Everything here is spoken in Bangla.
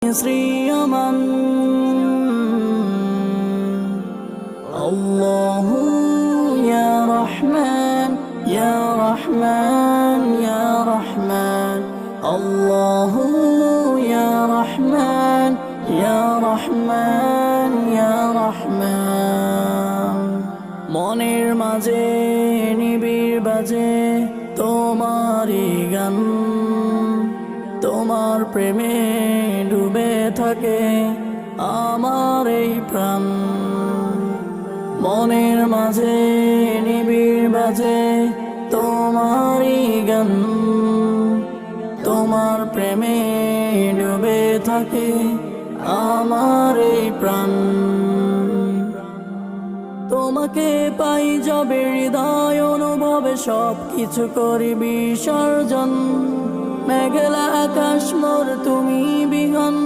শ্রীয়মান আল্লাহু ইয়া রহমান ইয়া রহমান ইয়া রহমান আল্লাহু ইয়া রহমান ইয়া রহমান ইয়া রহমান। মনের মাঝে নিবিড় বাজে তোমারই গান, তোমার প্রেমে ডুবে থাকে আমার এই প্রাণ। মনের মাঝে নিবিড় বাজে তোমারই গান, তোমার প্রেমে ডুবে থাকে আমার এই প্রাণ। তোমাকে পাই যবে হৃদয় অনুভবে সব কিছু করি বিসর্জন। মেঘলা আকাশ মোর তুমি বিহন।